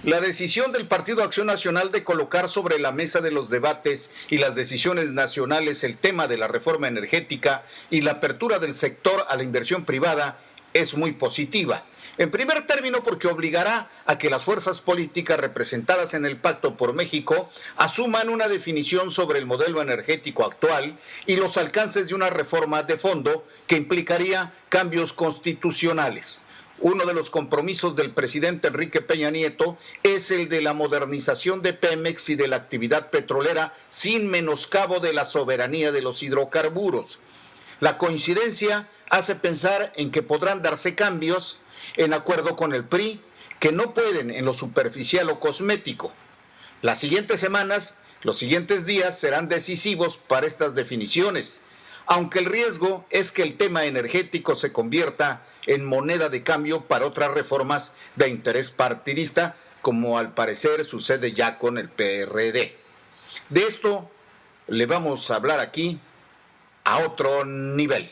La decisión del Partido Acción Nacional de colocar sobre la mesa de los debates y las decisiones nacionales el tema de la reforma energética y la apertura del sector a la inversión privada es muy positiva. En primer término, porque obligará a que las fuerzas políticas representadas en el Pacto por México asuman una definición sobre el modelo energético actual y los alcances de una reforma de fondo que implicaría cambios constitucionales. Uno de los compromisos del presidente Enrique Peña Nieto es el de la modernización de Pemex y de la actividad petrolera sin menoscabo de la soberanía de los hidrocarburos. La coincidencia hace pensar en que podrán darse cambios en acuerdo con el PRI que no pueden en lo superficial o cosmético. Las siguientes semanas, los siguientes días serán decisivos para estas definiciones, aunque el riesgo es que el tema energético se convierta en moneda de cambio para otras reformas de interés partidista, como al parecer sucede ya con el PRD. De esto le vamos a hablar aquí a otro nivel.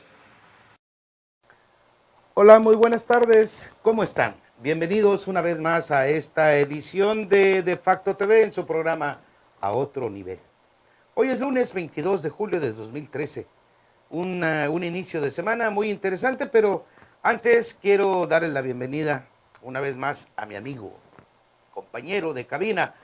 Hola, muy buenas tardes. ¿Cómo están? Bienvenidos una vez más a esta edición de Facto TV en su programa A Otro Nivel. Hoy es lunes 22 de julio de 2013. Un inicio de semana muy interesante, pero antes quiero darle la bienvenida una vez más a mi amigo, compañero de cabina,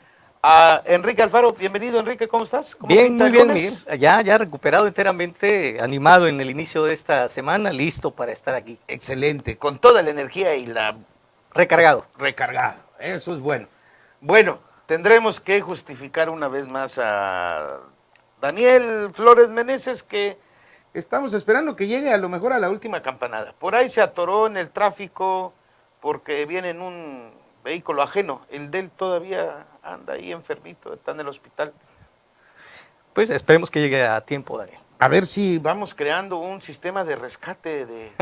a Enrique Alfaro. Bienvenido, Enrique, ¿cómo estás? ¿Cómo Bien, pinta muy el bien, lunes? Miguel. Ya recuperado enteramente, animado en el inicio de esta semana, listo para estar aquí. Excelente, con toda la energía y la Recargado. recargado. Eso es bueno. Bueno, tendremos que justificar una vez más a Daniel Flores Meneses, que estamos esperando que llegue a lo mejor a la última campanada. Por ahí se atoró en el tráfico porque viene en un vehículo ajeno. El de él todavía anda ahí enfermito, está en el hospital. Pues esperemos que llegue a tiempo, Daniel. A ver si vamos creando un sistema de rescate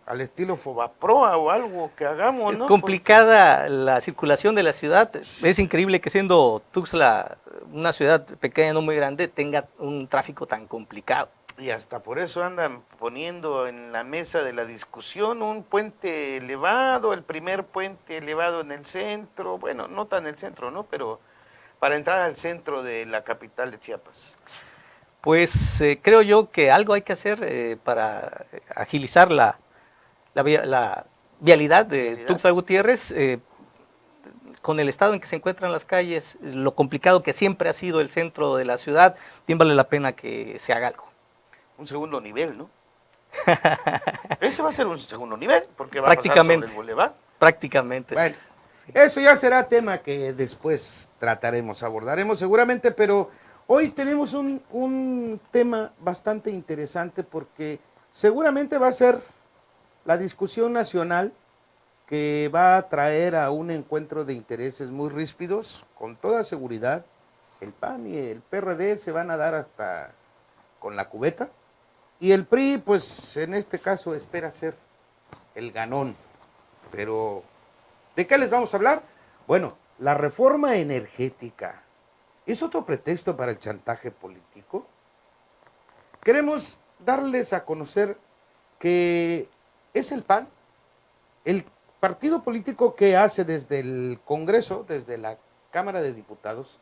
al estilo Fobaproa o algo que hagamos, Es ¿no? complicada la circulación de la ciudad. Es increíble que siendo Tuxtla una ciudad pequeña, no muy grande, tenga un tráfico tan complicado. Y hasta por eso andan poniendo en la mesa de la discusión un puente elevado, el primer puente elevado en el centro, bueno, no tan el centro, ¿no? Pero para entrar al centro de la capital de Chiapas. Pues creo yo que algo hay que hacer para agilizar la vialidad de Tuxtla Gutiérrez. Con el estado en que se encuentran las calles, lo complicado que siempre ha sido el centro de la ciudad, bien vale la pena que se haga algo. Un segundo nivel, ¿no? Ese va a ser un segundo nivel, porque va a pasar sobre el bulevar. Prácticamente. Bueno, sí. Eso ya será tema que después trataremos, abordaremos seguramente, pero hoy tenemos un tema bastante interesante porque seguramente va a ser la discusión nacional que va a traer a un encuentro de intereses muy ríspidos. Con toda seguridad, el PAN y el PRD se van a dar hasta con la cubeta, y el PRI, pues en este caso, espera ser el ganón. Pero, ¿de qué les vamos a hablar? Bueno, la reforma energética, ¿es otro pretexto para el chantaje político? Queremos darles a conocer que es el PAN, el partido político que hace desde el Congreso, desde la Cámara de Diputados,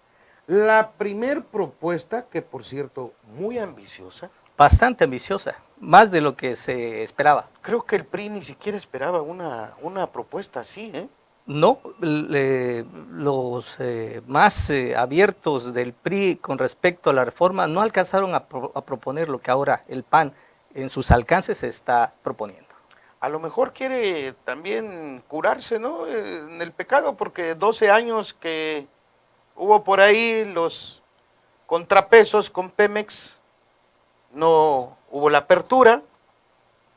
la primer propuesta, que por cierto, muy ambiciosa. Bastante ambiciosa, más de lo que se esperaba. Creo que el PRI ni siquiera esperaba una propuesta así, ¿eh? No, los más abiertos del PRI con respecto a la reforma no alcanzaron a proponer lo que ahora el PAN en sus alcances se está proponiendo. A lo mejor quiere también curarse, ¿no?, en el pecado, porque 12 años que hubo por ahí los contrapesos con Pemex, no hubo la apertura.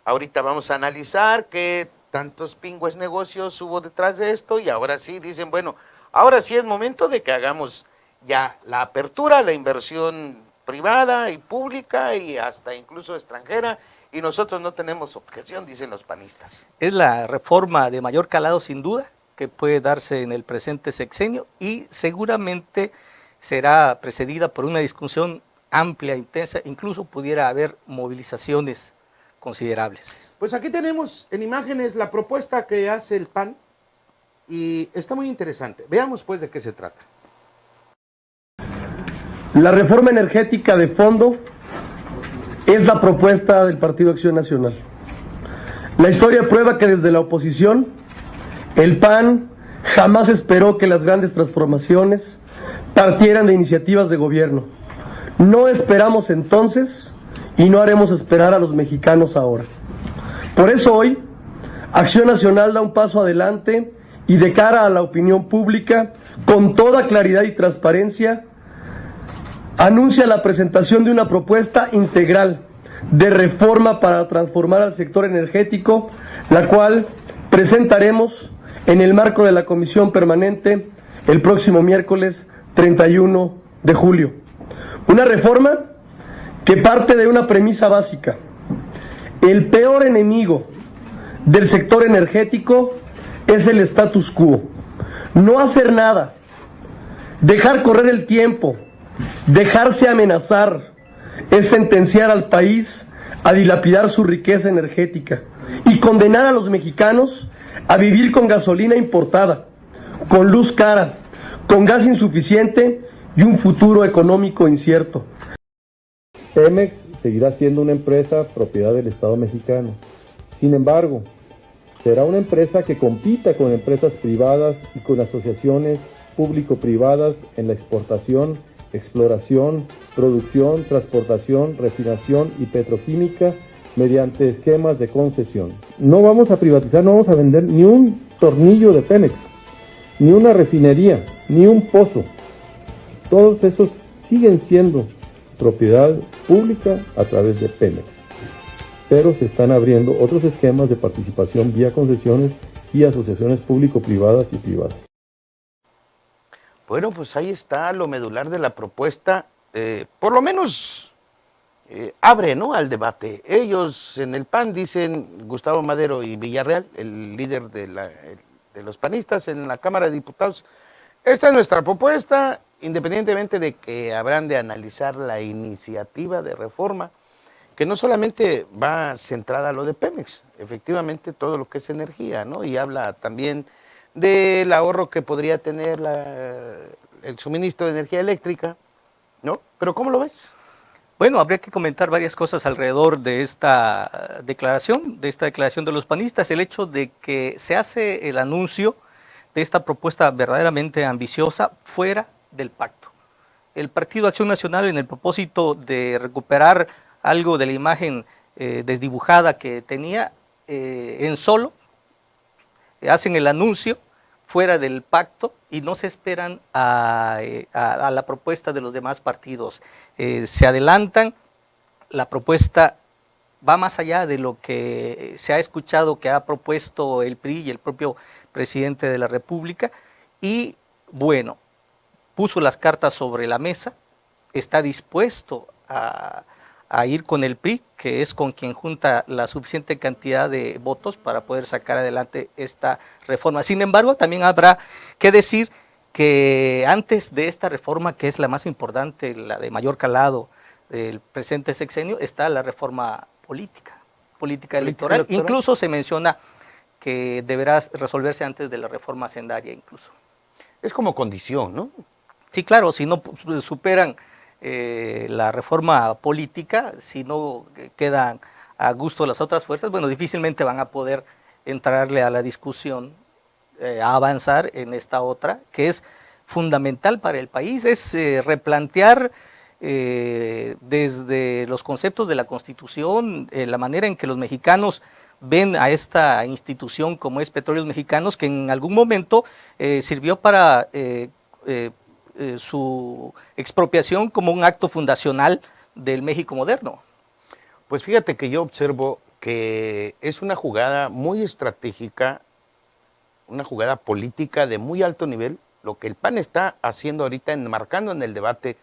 Ahorita vamos a analizar qué tantos pingües negocios hubo detrás de esto, y ahora sí dicen, bueno, ahora sí es momento de que hagamos ya la apertura, la inversión privada y pública y hasta incluso extranjera, y nosotros no tenemos objeción, dicen los panistas. Es la reforma de mayor calado sin duda que puede darse en el presente sexenio y seguramente será precedida por una discusión amplia, intensa, incluso pudiera haber movilizaciones considerables. Pues aquí tenemos en imágenes la propuesta que hace el PAN. y está muy interesante. Veamos pues de qué se trata. La reforma energética de fondo es la propuesta del Partido Acción Nacional. La historia prueba que desde la oposición, el PAN jamás esperó que las grandes transformaciones partieran de iniciativas de gobierno. No esperamos entonces y no haremos esperar a los mexicanos ahora. Por eso hoy, Acción Nacional da un paso adelante y de cara a la opinión pública, con toda claridad y transparencia, anuncia la presentación de una propuesta integral de reforma para transformar al sector energético, la cual presentaremos en el marco de la Comisión Permanente el próximo miércoles 31 de julio. Una reforma que parte de una premisa básica. El peor enemigo del sector energético es el status quo. No hacer nada, dejar correr el tiempo, dejarse amenazar, es sentenciar al país a dilapidar su riqueza energética y condenar a los mexicanos a vivir con gasolina importada, con luz cara, con gas insuficiente y un futuro económico incierto. Pemex seguirá siendo una empresa propiedad del Estado mexicano. Sin embargo, será una empresa que compita con empresas privadas y con asociaciones público-privadas en la exportación, exploración, producción, transportación, refinación y petroquímica mediante esquemas de concesión. No vamos a privatizar, no vamos a vender ni un tornillo de Pemex, ni una refinería, ni un pozo. Todos esos siguen siendo propiedad pública a través de Pemex. Pero se están abriendo otros esquemas de participación vía concesiones y asociaciones público-privadas y privadas. Bueno, pues ahí está lo medular de la propuesta, por lo menos abre, ¿no?, al debate. Ellos en el PAN dicen, Gustavo Madero y Villarreal, el líder de los panistas en la Cámara de Diputados, esta es nuestra propuesta, independientemente de que habrán de analizar la iniciativa de reforma, que no solamente va centrada a lo de Pemex, efectivamente todo lo que es energía, ¿no? Y habla también del ahorro que podría tener el suministro de energía eléctrica, ¿no? Pero ¿cómo lo ves? Bueno, habría que comentar varias cosas alrededor de esta declaración de los panistas. El hecho de que se hace el anuncio de esta propuesta verdaderamente ambiciosa fuera del pacto. El Partido Acción Nacional, en el propósito de recuperar algo de la imagen desdibujada que tenía en solo, hacen el anuncio fuera del pacto y no se esperan a la propuesta de los demás partidos. Se adelantan, la propuesta va más allá de lo que se ha escuchado que ha propuesto el PRI y el propio presidente de la República, y bueno, puso las cartas sobre la mesa, está dispuesto a ir con el PRI, que es con quien junta la suficiente cantidad de votos para poder sacar adelante esta reforma. Sin embargo, también habrá que decir que antes de esta reforma, que es la más importante, la de mayor calado del presente sexenio, está la reforma política electoral. Incluso se menciona que deberá resolverse antes de la reforma hacendaria incluso. Es como condición, ¿no? Sí, claro, si no superan la reforma política, si no quedan a gusto las otras fuerzas, bueno, difícilmente van a poder entrarle a la discusión, a avanzar en esta otra, que es fundamental para el país, es replantear desde los conceptos de la Constitución, la manera en que los mexicanos ven a esta institución como es Petróleos Mexicanos, que en algún momento sirvió para su expropiación como un acto fundacional del México moderno. Pues fíjate que yo observo que es una jugada muy estratégica, una jugada política de muy alto nivel, lo que el PAN está haciendo ahorita, enmarcando en el debate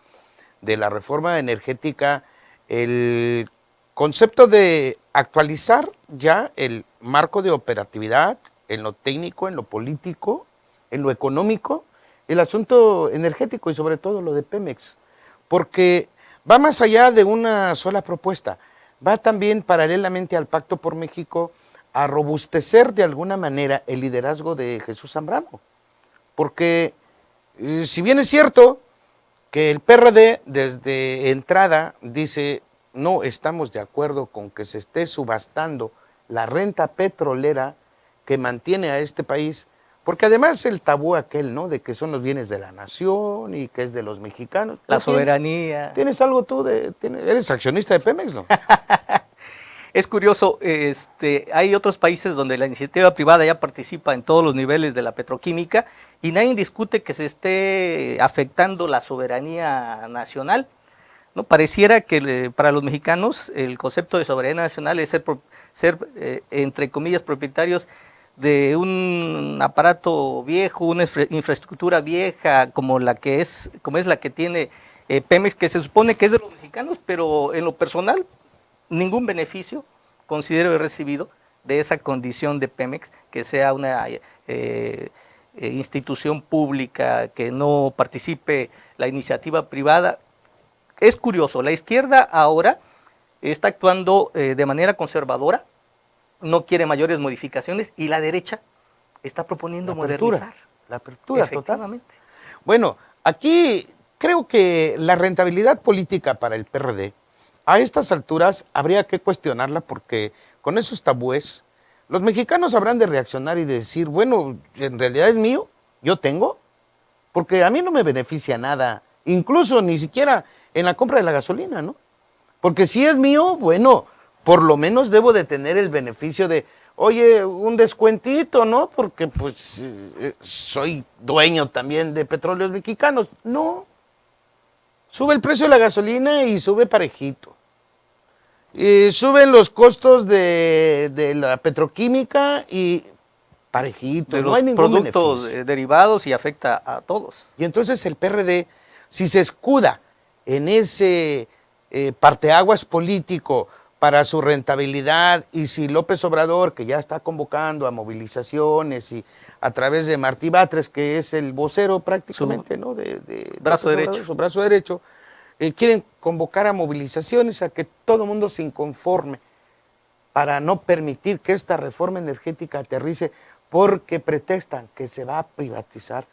de la reforma energética, el concepto de actualizar ya el marco de operatividad en lo técnico, en lo político, en lo económico, el asunto energético y sobre todo lo de Pemex, porque va más allá de una sola propuesta, va también paralelamente al Pacto por México a robustecer de alguna manera el liderazgo de Jesús Zambrano. Porque si bien es cierto que el PRD desde entrada dice no estamos de acuerdo con que se esté subastando la renta petrolera que mantiene a este país, porque además el tabú aquel, ¿no? De que son los bienes de la nación y que es de los mexicanos. La soberanía. ¿Tienes algo tú eres accionista de Pemex, no? Es curioso, hay otros países donde la iniciativa privada ya participa en todos los niveles de la petroquímica y nadie discute que se esté afectando la soberanía nacional, ¿no? Pareciera que para los mexicanos el concepto de soberanía nacional es ser entre comillas, propietarios de un aparato viejo, una infraestructura vieja como es la que tiene Pemex, que se supone que es de los mexicanos, pero en lo personal ningún beneficio considero he recibido de esa condición de Pemex, que sea una institución pública, que no participe la iniciativa privada. Es curioso, la izquierda ahora está actuando de manera conservadora, no quiere mayores modificaciones, y la derecha está proponiendo modernizar. La apertura efectivamente. Total. Bueno, aquí creo que la rentabilidad política para el PRD a estas alturas habría que cuestionarla, porque con esos tabúes los mexicanos habrán de reaccionar y de decir, bueno, en realidad es mío, yo tengo, porque a mí no me beneficia nada, incluso ni siquiera en la compra de la gasolina, ¿no? Porque si es mío, bueno, por lo menos debo de tener el beneficio de, oye, un descuentito, ¿no? Porque pues soy dueño también de Petróleos Mexicanos. No, sube el precio de la gasolina y sube parejito. Suben los costos de la petroquímica y parejito. De no los hay ningún productos derivados y afecta a todos. Y entonces el PRD, si se escuda en ese parteaguas político para su rentabilidad, y si López Obrador, que ya está convocando a movilizaciones y a través de Martí Batres, que es el vocero prácticamente, ¿no? de brazo López derecho. Obrador, su brazo derecho, quieren convocar a movilizaciones, a que todo el mundo se inconforme para no permitir que esta reforma energética aterrice, porque pretextan que se va a privatizar.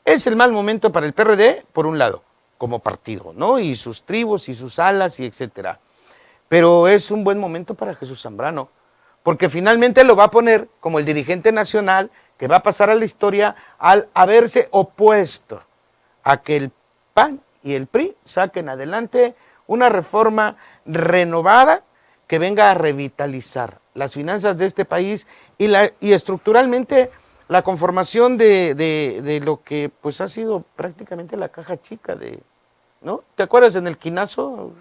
Es el mal momento para el PRD, por un lado, como partido, ¿no? Y sus tribus y sus alas y etcétera. Pero es un buen momento para Jesús Zambrano, porque finalmente lo va a poner como el dirigente nacional que va a pasar a la historia al haberse opuesto a que el PAN y el PRI saquen adelante una reforma renovada que venga a revitalizar las finanzas de este país y estructuralmente la conformación de lo que pues ha sido prácticamente la caja chica ¿no? ¿Te acuerdas en el quinazo?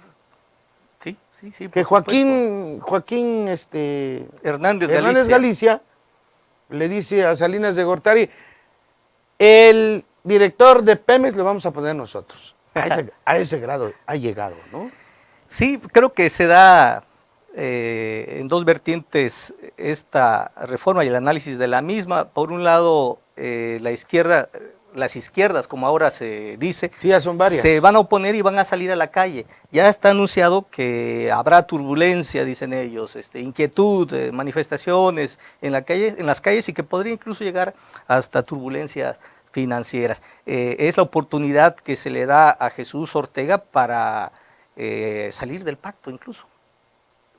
Sí. Que Joaquín Hernández Galicia le dice a Salinas de Gortari, el director de Pemex lo vamos a poner nosotros. A ese grado ha llegado, ¿no? Sí, creo que se da en dos vertientes esta reforma y el análisis de la misma. Por un lado, las izquierdas, como ahora se dice, sí, ya son varias, se van a oponer y van a salir a la calle. Ya está anunciado que habrá turbulencia, dicen ellos, inquietud, manifestaciones en las calles, y que podría incluso llegar hasta turbulencias financieras. Es la oportunidad que se le da a Jesús Ortega para salir del pacto incluso,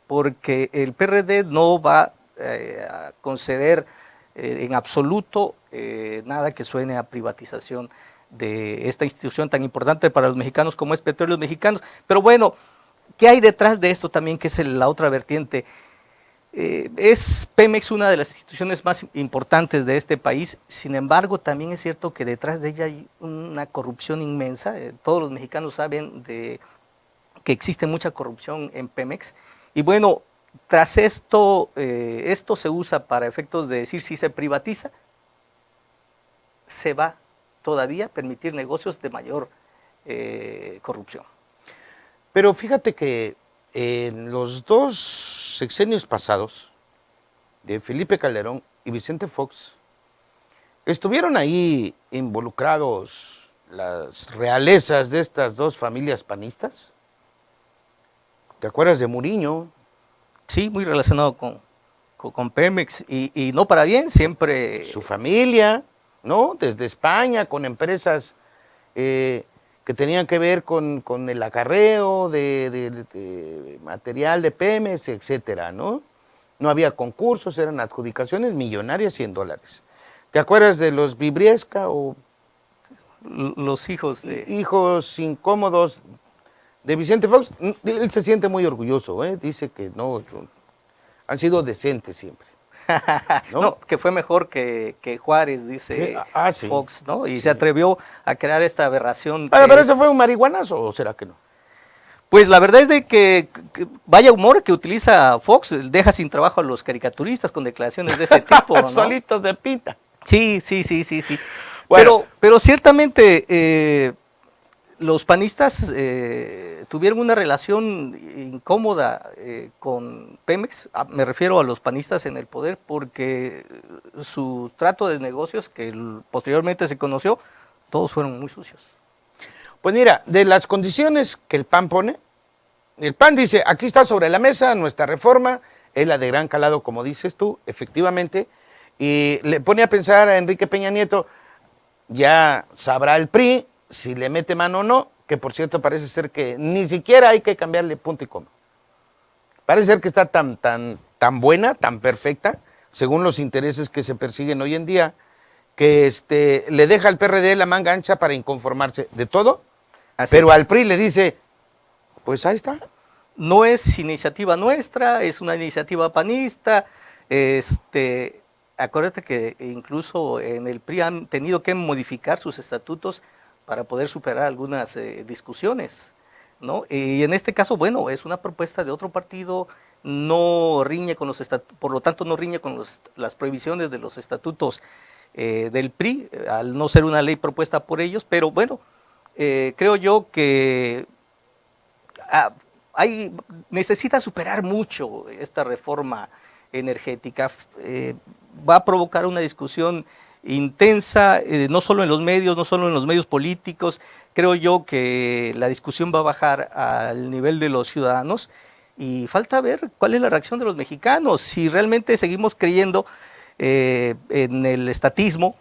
porque el PRD no va a conceder en absoluto nada que suene a privatización de esta institución tan importante para los mexicanos como es Petróleos Mexicanos. Pero bueno, ¿qué hay detrás de esto también, que es la otra vertiente? Es Pemex una de las instituciones más importantes de este país, sin embargo también es cierto que detrás de ella hay una corrupción inmensa. Todos los mexicanos saben que existe mucha corrupción en Pemex, y bueno, tras esto se usa para efectos de decir, si se privatiza, se va todavía a permitir negocios de mayor corrupción. Pero fíjate que en los dos sexenios pasados, de Felipe Calderón y Vicente Fox, estuvieron ahí involucrados las realezas de estas dos familias panistas. ¿Te acuerdas de Muriño? Sí, muy relacionado con con Pemex y no para bien, siempre... Su familia, ¿no? Desde España, con empresas que tenían que ver con el acarreo de material de Pemex, etcétera, ¿no? No había concursos, eran adjudicaciones millonarias $100. ¿Te acuerdas de los Vibriesca o Los hijos de... hijos incómodos de Vicente Fox? Él se siente muy orgulloso, ¿eh? Dice que no, han sido decentes siempre. ¿No? Que fue mejor que Juárez, dice Sí. Fox, ¿no? Y Sí. se atrevió a crear esta aberración. Pero ¿eso fue un marihuanazo o será que no? Pues la verdad es de que vaya humor que utiliza Fox, deja sin trabajo a los caricaturistas con declaraciones de ese tipo, ¿no? Solitos de pinta. Sí. Bueno. Pero ciertamente los panistas tuvieron una relación incómoda con Pemex, me refiero a los panistas en el poder, porque su trato de negocios, que posteriormente se conoció, todos fueron muy sucios. Pues mira, de las condiciones que el PAN pone, el PAN dice, aquí está sobre la mesa nuestra reforma, es la de gran calado, como dices tú, efectivamente, y le pone a pensar a Enrique Peña Nieto, ya sabrá el PRI si le mete mano o no, que por cierto parece ser que ni siquiera hay que cambiarle punto y coma. Parece ser que está tan buena, tan perfecta, según los intereses que se persiguen hoy en día, que le deja al PRD la manga ancha para inconformarse de todo, pero al PRI le dice, pues ahí está. No es iniciativa nuestra, es una iniciativa panista. Acuérdate que incluso en el PRI han tenido que modificar sus estatutos para poder superar algunas discusiones, ¿no? Y en este caso, bueno, es una propuesta de otro partido, no riñe con los estatutos, por lo tanto no riñe con las prohibiciones de los estatutos del PRI, al no ser una ley propuesta por ellos, pero bueno, creo yo que necesita superar mucho esta reforma energética, va a provocar una discusión intensa, no solo en los medios políticos. Creo yo que la discusión va a bajar al nivel de los ciudadanos y falta ver cuál es la reacción de los mexicanos, si realmente seguimos creyendo en el estatismo,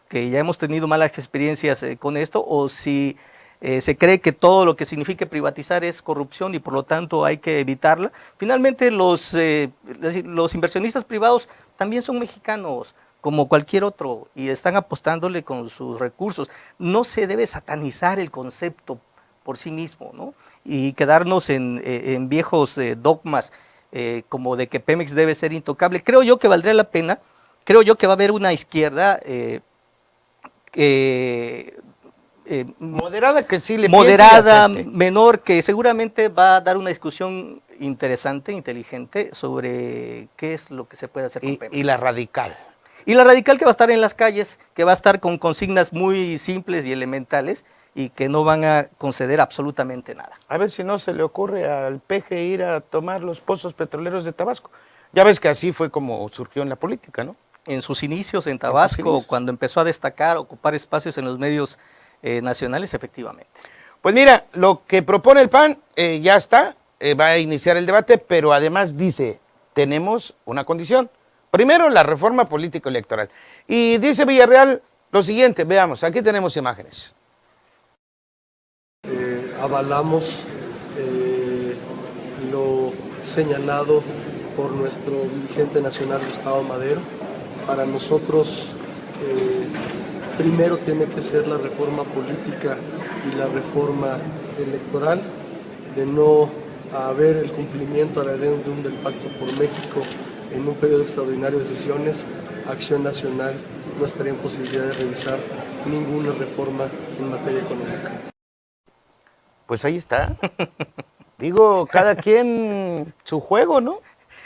que ya hemos tenido malas experiencias con esto, o si se cree que todo lo que signifique privatizar es corrupción y por lo tanto hay que evitarla. Finalmente los inversionistas privados también son mexicanos, como cualquier otro, y están apostándole con sus recursos. No se debe satanizar el concepto por sí mismo, ¿no? Y quedarnos en viejos dogmas como de que Pemex debe ser intocable. Creo yo que valdría la pena, creo yo que va a haber una izquierda moderada, que sí le moderada, menor, que seguramente va a dar una discusión interesante, inteligente, sobre qué es lo que se puede hacer con Pemex. Y la radical. Y la radical, que va a estar en las calles, que va a estar con consignas muy simples y elementales y que no van a conceder absolutamente nada. A ver si no se le ocurre al PG ir a tomar los pozos petroleros de Tabasco. Ya ves que así fue como surgió en la política, ¿no? En sus inicios en Tabasco, cuando empezó a destacar, ocupar espacios en los medios nacionales, efectivamente. Pues mira, lo que propone el PAN ya está, va a iniciar el debate, pero además dice, tenemos una condición. Primero, la reforma político-electoral. Y dice Villarreal lo siguiente, veamos, aquí tenemos imágenes. Avalamos lo señalado por nuestro dirigente nacional, Gustavo Madero. Para nosotros, primero tiene que ser la reforma política y la reforma electoral, de no haber el cumplimiento al adendum del Pacto por México en un periodo extraordinario de sesiones. Acción Nacional no estaría en posibilidad de revisar ninguna reforma en materia económica. Pues ahí está. Digo, cada quien su juego, ¿no?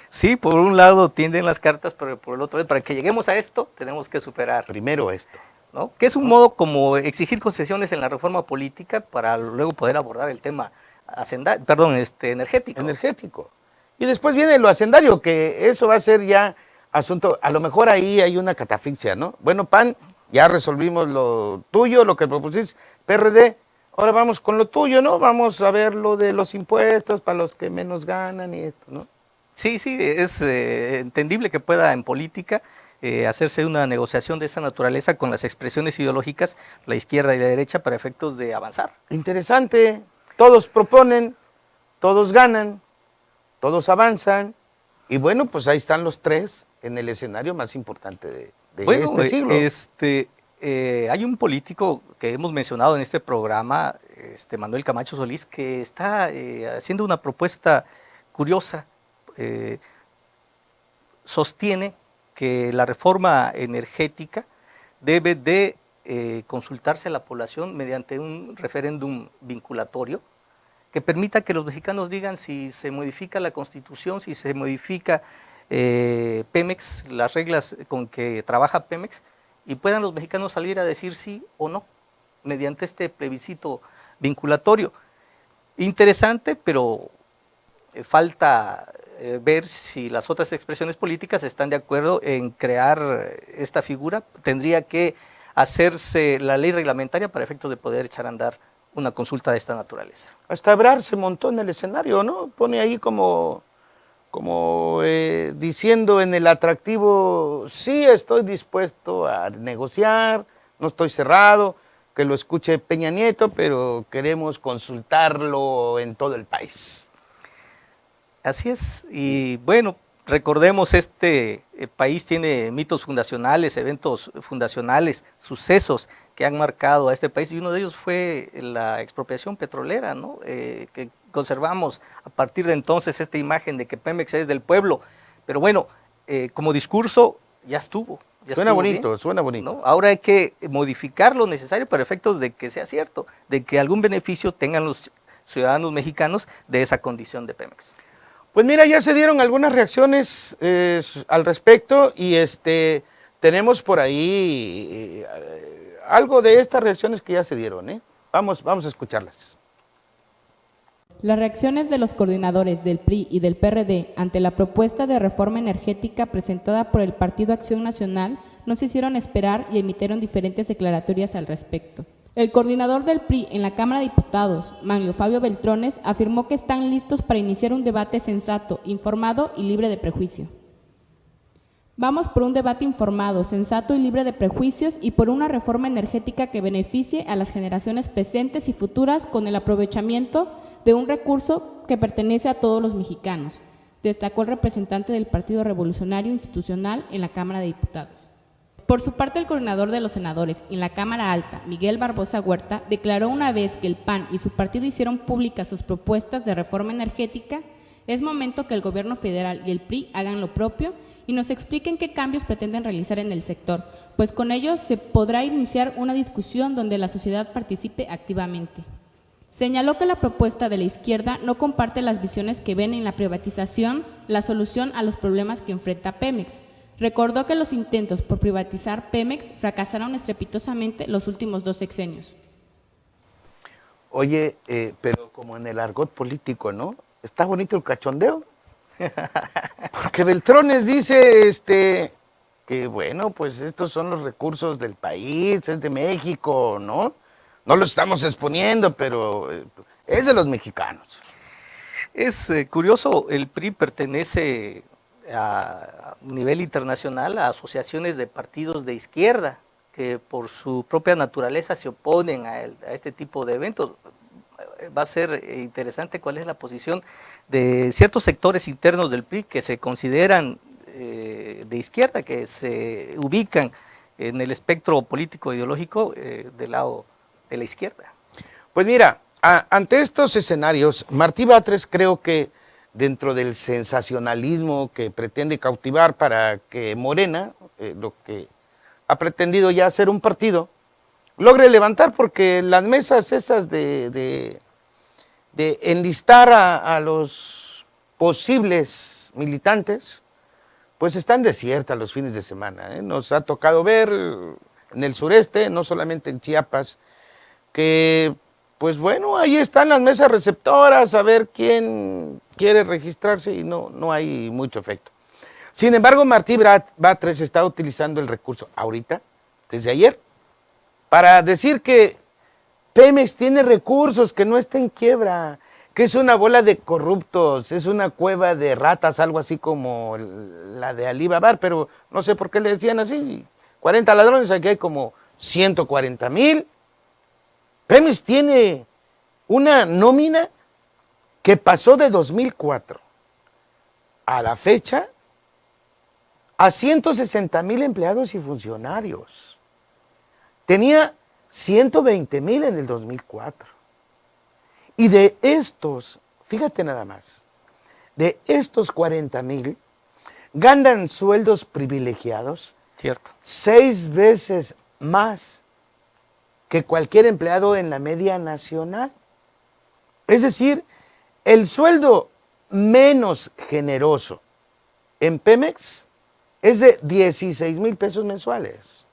Sí, por un lado tienden las cartas, pero por el otro, para que lleguemos a esto, tenemos que superar. Primero esto. ¿No? Que es un modo como exigir concesiones en la reforma política para luego poder abordar el tema energético. Energético. Y después viene lo hacendario, que eso va a ser ya asunto, a lo mejor ahí hay una catafixia, ¿no? Bueno, PAN, ya resolvimos lo tuyo, lo que propusiste, PRD, ahora vamos con lo tuyo, ¿no? Vamos a ver lo de los impuestos para los que menos ganan y esto, ¿no? Sí, es entendible que pueda en política hacerse una negociación de esa naturaleza con las expresiones ideológicas, la izquierda y la derecha, para efectos de avanzar. Interesante, todos proponen, todos ganan, todos avanzan, y bueno, pues ahí están los tres en el escenario más importante de este siglo. Hay un político que hemos mencionado en este programa, Manuel Camacho Solís, que está haciendo una propuesta curiosa. Sostiene que la reforma energética debe de consultarse a la población mediante un referéndum vinculatorio que permita que los mexicanos digan si se modifica la Constitución, si se modifica Pemex, las reglas con que trabaja Pemex, y puedan los mexicanos salir a decir sí o no mediante este plebiscito vinculatorio. Interesante, pero falta ver si las otras expresiones políticas están de acuerdo en crear esta figura. Tendría que hacerse la ley reglamentaria para efectos de poder echar a andar una consulta de esta naturaleza. Hasta Ebrard se montó en el escenario, ¿no? Pone ahí como diciendo en el atractivo, sí estoy dispuesto a negociar, no estoy cerrado, que lo escuche Peña Nieto, pero queremos consultarlo en todo el país. Así es, y bueno, recordemos, este país tiene mitos fundacionales, eventos fundacionales, sucesos que han marcado a este país, y uno de ellos fue la expropiación petrolera, ¿no? Que conservamos a partir de entonces esta imagen de que Pemex es del pueblo, pero bueno, como discurso ya estuvo. Suena bonito, suena bonito. ¿No? Ahora hay que modificar lo necesario para efectos de que sea cierto, de que algún beneficio tengan los ciudadanos mexicanos de esa condición de Pemex. Pues mira, ya se dieron algunas reacciones al respecto y tenemos por ahí algo de estas reacciones que ya se dieron, Vamos a escucharlas. Las reacciones de los coordinadores del PRI y del PRD ante la propuesta de reforma energética presentada por el Partido Acción Nacional no se hicieron esperar y emitieron diferentes declaratorias al respecto. El coordinador del PRI en la Cámara de Diputados, Manlio Fabio Beltrones, afirmó que están listos para iniciar un debate sensato, informado y libre de prejuicio. Vamos por un debate informado, sensato y libre de prejuicios y por una reforma energética que beneficie a las generaciones presentes y futuras con el aprovechamiento de un recurso que pertenece a todos los mexicanos, destacó el representante del Partido Revolucionario Institucional en la Cámara de Diputados. Por su parte, el coordinador de los senadores en la Cámara Alta, Miguel Barbosa Huerta, declaró una vez que el PAN y su partido hicieron públicas sus propuestas de reforma energética, es momento que el gobierno federal y el PRI hagan lo propio y nos expliquen qué cambios pretenden realizar en el sector, pues con ello se podrá iniciar una discusión donde la sociedad participe activamente. Señaló que la propuesta de la izquierda no comparte las visiones que ven en la privatización la solución a los problemas que enfrenta Pemex. Recordó que los intentos por privatizar Pemex fracasaron estrepitosamente los últimos 2 sexenios. Oye, pero como en el argot político, ¿no? Está bonito el cachondeo. Porque Beltrones dice que bueno, pues estos son los recursos del país, es de México, ¿no? No lo estamos exponiendo, pero es de los mexicanos. Es curioso, el PRI pertenece a nivel internacional a asociaciones de partidos de izquierda que por su propia naturaleza se oponen a este tipo de eventos. Va a ser interesante cuál es la posición de ciertos sectores internos del PRI que se consideran de izquierda, que se ubican en el espectro político ideológico del lado de la izquierda. Pues mira, ante estos escenarios, Martí Batres creo que dentro del sensacionalismo que pretende cautivar para que Morena, lo que ha pretendido ya hacer un partido, logre levantar, porque las mesas esas de enlistar a los posibles militantes, pues están desiertas los fines de semana. Nos ha tocado ver en el sureste, no solamente en Chiapas, que pues bueno, ahí están las mesas receptoras, a ver quién quiere registrarse y no hay mucho efecto. Sin embargo, Martí Batres está utilizando el recurso ahorita, desde ayer, para decir que Pemex tiene recursos, que no está en quiebra, que es una bola de corruptos, es una cueva de ratas, algo así como la de Alí Babar, pero no sé por qué le decían así. 40 ladrones, aquí hay como 140,000. Pemex tiene una nómina que pasó de 2004 a la fecha a 160,000 empleados y funcionarios. Tenía 120,000 en el 2004. Y de estos, fíjate nada más, de estos 40,000, ganan sueldos privilegiados, Cierto. 6 veces más que cualquier empleado en la media nacional. Es decir, el sueldo menos generoso en Pemex es de 16,000 pesos mensuales.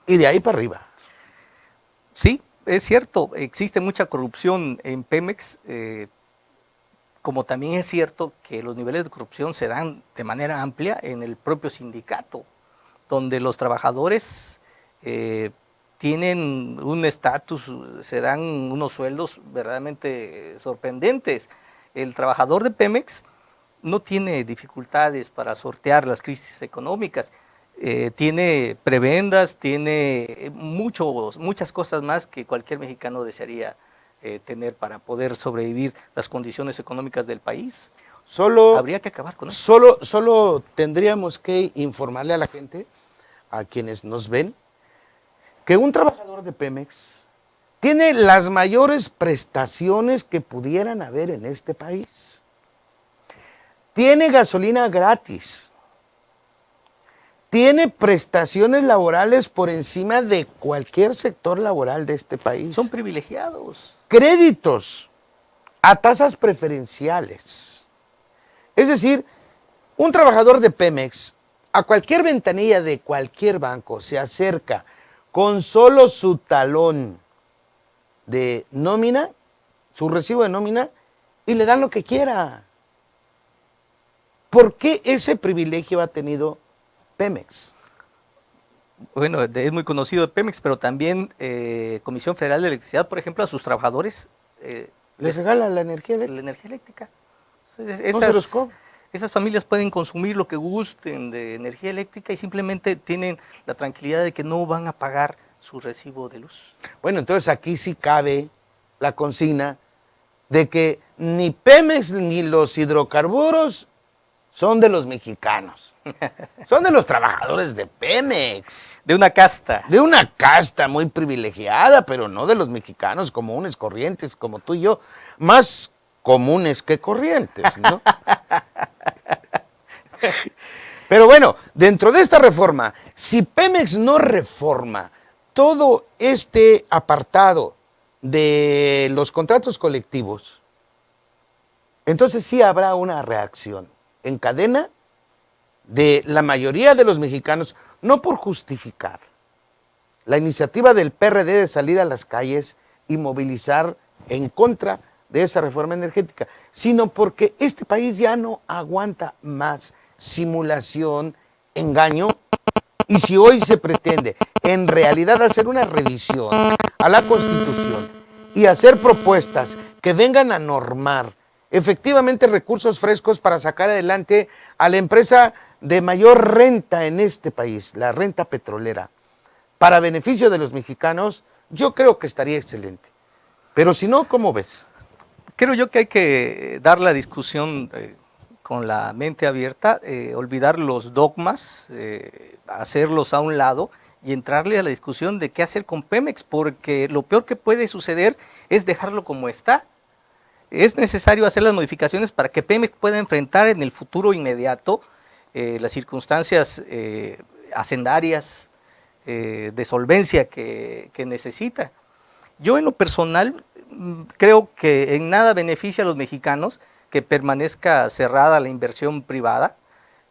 Y de ahí para arriba. Sí, es cierto, existe mucha corrupción en Pemex, como también es cierto que los niveles de corrupción se dan de manera amplia en el propio sindicato, donde los trabajadores tienen un estatus, se dan unos sueldos verdaderamente sorprendentes. El trabajador de Pemex no tiene dificultades para sortear las crisis económicas, tiene prebendas, tiene muchas cosas más que cualquier mexicano desearía tener para poder sobrevivir las condiciones económicas del país. Habría que acabar con eso. Solo tendríamos que informarle a la gente, a quienes nos ven, que un trabajador de Pemex tiene las mayores prestaciones que pudieran haber en este país. Tiene gasolina gratis. Tiene prestaciones laborales por encima de cualquier sector laboral de este país. Son privilegiados. Créditos a tasas preferenciales. Es decir, un trabajador de Pemex a cualquier ventanilla de cualquier banco se acerca con solo su talón de nómina, su recibo de nómina, y le dan lo que quiera. ¿Por qué ese privilegio ha tenido Pemex? Bueno, es muy conocido de Pemex, pero también Comisión Federal de Electricidad, por ejemplo, a sus trabajadores les regala la energía eléctrica. La energía eléctrica. No se los cobra. Esas familias pueden consumir lo que gusten de energía eléctrica y simplemente tienen la tranquilidad de que no van a pagar su recibo de luz. Bueno, entonces aquí sí cabe la consigna de que ni Pemex ni los hidrocarburos son de los mexicanos. Son de los trabajadores de Pemex. De una casta. De una casta muy privilegiada, pero no de los mexicanos comunes, corrientes, como tú y yo. Más comunes que corrientes, ¿no? Pero bueno, dentro de esta reforma, si Pemex no reforma todo este apartado de los contratos colectivos, entonces sí habrá una reacción en cadena de la mayoría de los mexicanos, no por justificar la iniciativa del PRD de salir a las calles y movilizar en contra de esa reforma energética, sino porque este país ya no aguanta más simulación, engaño, y si hoy se pretende en realidad hacer una revisión a la Constitución y hacer propuestas que vengan a normar efectivamente recursos frescos para sacar adelante a la empresa de mayor renta en este país, la renta petrolera, para beneficio de los mexicanos, yo creo que estaría excelente. Pero si no, ¿cómo ves? Creo yo que hay que dar la discusión con la mente abierta, olvidar los dogmas, hacerlos a un lado y entrarle a la discusión de qué hacer con Pemex, porque lo peor que puede suceder es dejarlo como está. Es necesario hacer las modificaciones para que Pemex pueda enfrentar en el futuro inmediato las circunstancias hacendarias de solvencia que necesita. Yo en lo personal creo que en nada beneficia a los mexicanos que permanezca cerrada la inversión privada.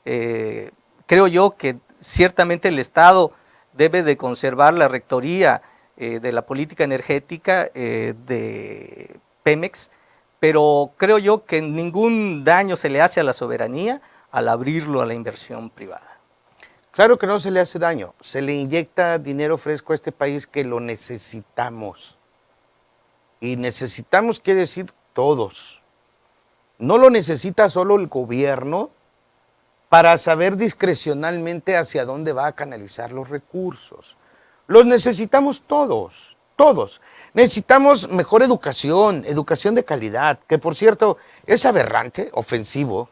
Creo yo que ciertamente el Estado debe de conservar la rectoría de la política energética de Pemex, pero creo yo que ningún daño se le hace a la soberanía al abrirlo a la inversión privada. Claro que no se le hace daño, se le inyecta dinero fresco a este país que lo necesitamos. Y necesitamos quiere decir todos. No lo necesita solo el gobierno para saber discrecionalmente hacia dónde va a canalizar los recursos. Los necesitamos todos, todos. Necesitamos mejor educación, educación de calidad, que por cierto es aberrante, ofensivo.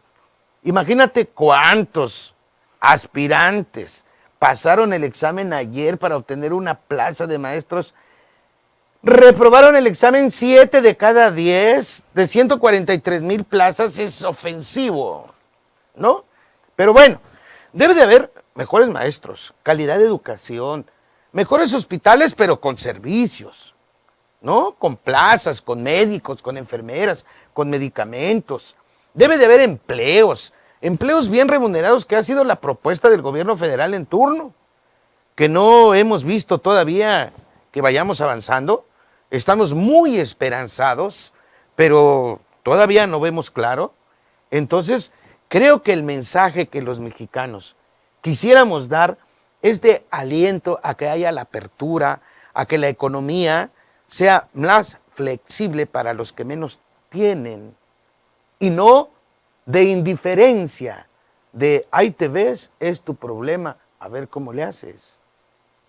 Imagínate cuántos aspirantes pasaron el examen ayer para obtener una plaza de maestros. Reprobaron el examen 7 de cada 10, de 143,000 plazas, es ofensivo, ¿no? Pero bueno, debe de haber mejores maestros, calidad de educación, mejores hospitales, pero con servicios, ¿no? Con plazas, con médicos, con enfermeras, con medicamentos. Debe de haber empleos bien remunerados, que ha sido la propuesta del gobierno federal en turno, que no hemos visto todavía que vayamos avanzando. Estamos muy esperanzados, pero todavía no vemos claro. Entonces, creo que el mensaje que los mexicanos quisiéramos dar es de aliento a que haya la apertura, a que la economía sea más flexible para los que menos tienen, y no de indiferencia, de ahí te ves, es tu problema, a ver cómo le haces.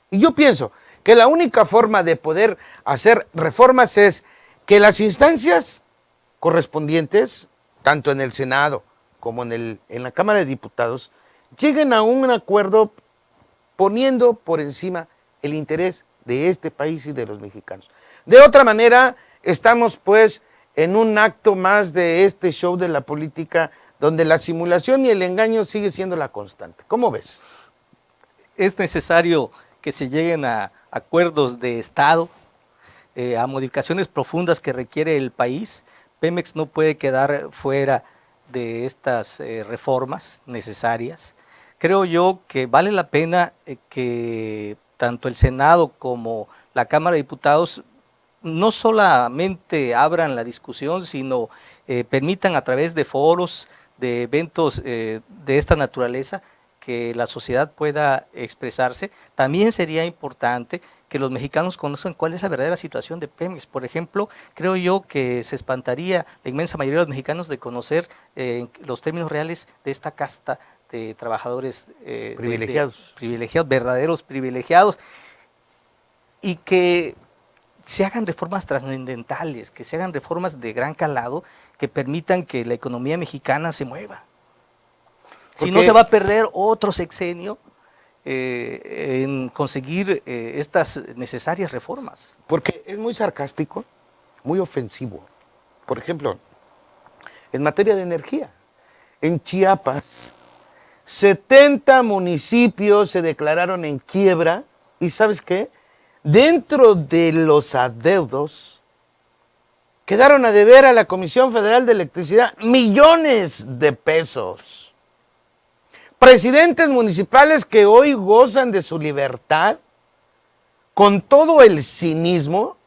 Y yo pienso que la única forma de poder hacer reformas es que las instancias correspondientes, tanto en el Senado como en la Cámara de Diputados, lleguen a un acuerdo poniendo por encima el interés de este país y de los mexicanos. De otra manera, estamos pues en un acto más de este show de la política, donde la simulación y el engaño sigue siendo la constante. ¿Cómo ves? Es necesario que se lleguen a acuerdos de Estado, a modificaciones profundas que requiere el país. Pemex no puede quedar fuera de estas reformas necesarias. Creo yo que vale la pena que tanto el Senado como la Cámara de Diputados no solamente abran la discusión, sino permitan a través de foros, de eventos de esta naturaleza, que la sociedad pueda expresarse. También sería importante que los mexicanos conozcan cuál es la verdadera situación de Pemex. Por ejemplo, creo yo que se espantaría la inmensa mayoría de los mexicanos de conocer los términos reales de esta casta de trabajadores privilegiados. Privilegiados, verdaderos privilegiados, y que se hagan reformas trascendentales, que se hagan reformas de gran calado, que permitan que la economía mexicana se mueva. Si no, se va a perder otro sexenio en conseguir estas necesarias reformas. Porque es muy sarcástico, muy ofensivo. Por ejemplo, en materia de energía, en Chiapas, 70 municipios se declararon en quiebra, y ¿sabes qué? Dentro de los adeudos, quedaron a deber a la Comisión Federal de Electricidad millones de pesos. Presidentes municipales que hoy gozan de su libertad, con todo el cinismo,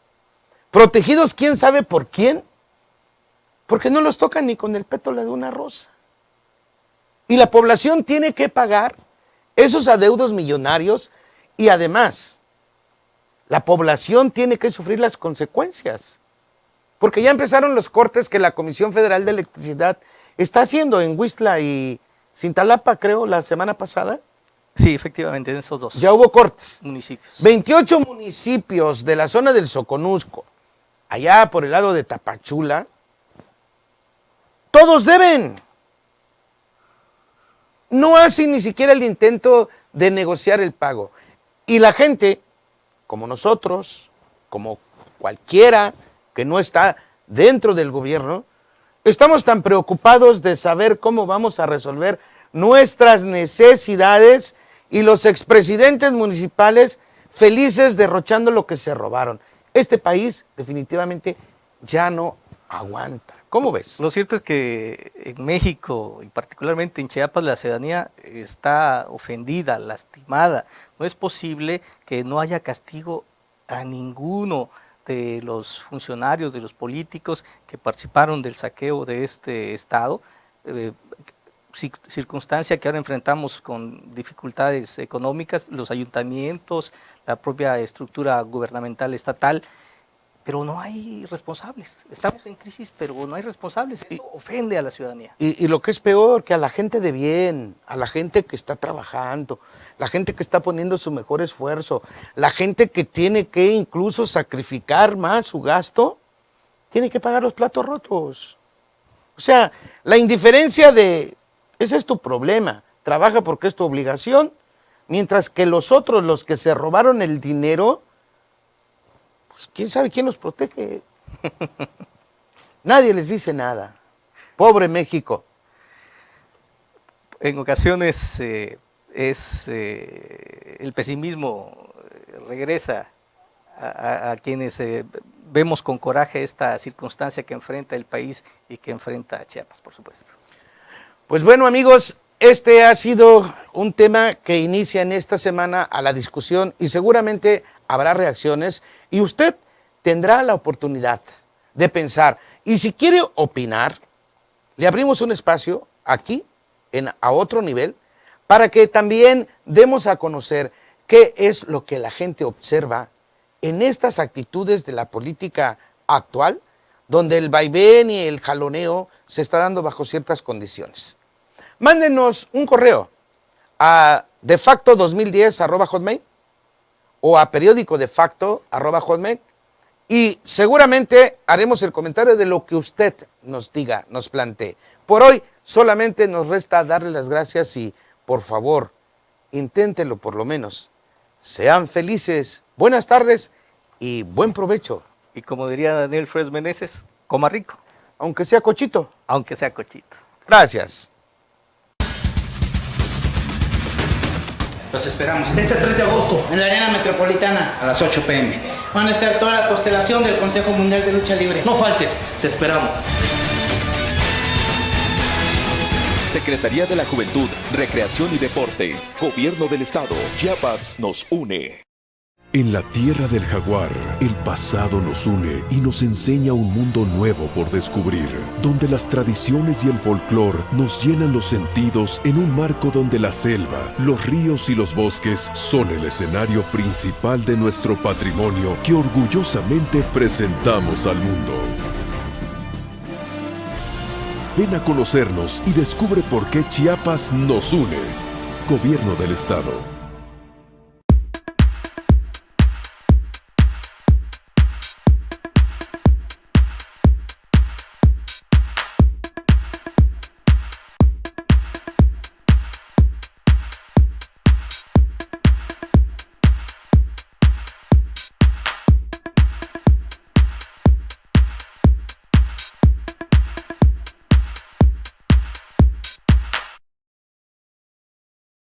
protegidos quién sabe por quién, porque no los tocan ni con el pétalo de una rosa. Y la población tiene que pagar esos adeudos millonarios, y además la población tiene que sufrir las consecuencias, porque ya empezaron los cortes que la Comisión Federal de Electricidad está haciendo en Huixtla y Cintalapa, creo, la semana pasada. Sí, efectivamente, en esos dos ya hubo cortes. Municipios. 28 municipios de la zona del Soconusco, allá por el lado de Tapachula, todos deben. No hacen ni siquiera el intento de negociar el pago. Y la gente, como nosotros, como cualquiera que no está dentro del gobierno, estamos tan preocupados de saber cómo vamos a resolver nuestras necesidades, y los expresidentes municipales felices derrochando lo que se robaron. Este país definitivamente ya no aguanta. ¿Cómo ves? Lo cierto es que en México, y particularmente en Chiapas, la ciudadanía está ofendida, lastimada. No es posible que no haya castigo a ninguno de los funcionarios, de los políticos que participaron del saqueo de este estado, circunstancia que ahora enfrentamos con dificultades económicas, los ayuntamientos, la propia estructura gubernamental estatal. pero no hay responsables. Estamos en crisis, pero no hay responsables. Eso ofende a la ciudadanía. Y lo que es peor, que a la gente de bien, a la gente que está trabajando, la gente que está poniendo su mejor esfuerzo, la gente que tiene que incluso sacrificar más su gasto, tiene que pagar los platos rotos. O sea, la indiferencia de, ese es tu problema, trabaja porque es tu obligación, mientras que los otros, los que se robaron el dinero, pues quién sabe quién los protege. Nadie les dice nada. Pobre México. En ocasiones el pesimismo regresa a quienes vemos con coraje esta circunstancia que enfrenta el país y que enfrenta Chiapas, por supuesto. Pues bueno, amigos, este ha sido un tema que inicia en esta semana a la discusión y seguramente habrá reacciones y usted tendrá la oportunidad de pensar. Y si quiere opinar, le abrimos un espacio aquí, a otro nivel, para que también demos a conocer qué es lo que la gente observa en estas actitudes de la política actual, donde el vaivén y el jaloneo se está dando bajo ciertas condiciones. Mándenos un correo a defacto2010@hotmail o a periódicodefacto@hotmail y seguramente haremos el comentario de lo que usted nos diga, nos plantee. Por hoy solamente nos resta darle las gracias y, por favor, inténtenlo por lo menos. Sean felices, buenas tardes y buen provecho. Y como diría Daniel Fres Meneses, coma rico. Aunque sea cochito. Aunque sea cochito. Gracias. Los esperamos. Este 3 de agosto, en la Arena Metropolitana, A las 8 p.m. van a estar toda la constelación del Consejo Mundial de Lucha Libre. No faltes, te esperamos. Secretaría de la Juventud, Recreación y Deporte, Gobierno del Estado, Chiapas nos une. En la tierra del jaguar, el pasado nos une y nos enseña un mundo nuevo por descubrir, donde las tradiciones y el folclor nos llenan los sentidos en un marco donde la selva, los ríos y los bosques son el escenario principal de nuestro patrimonio que orgullosamente presentamos al mundo. Ven a conocernos y descubre por qué Chiapas nos une. Gobierno del Estado.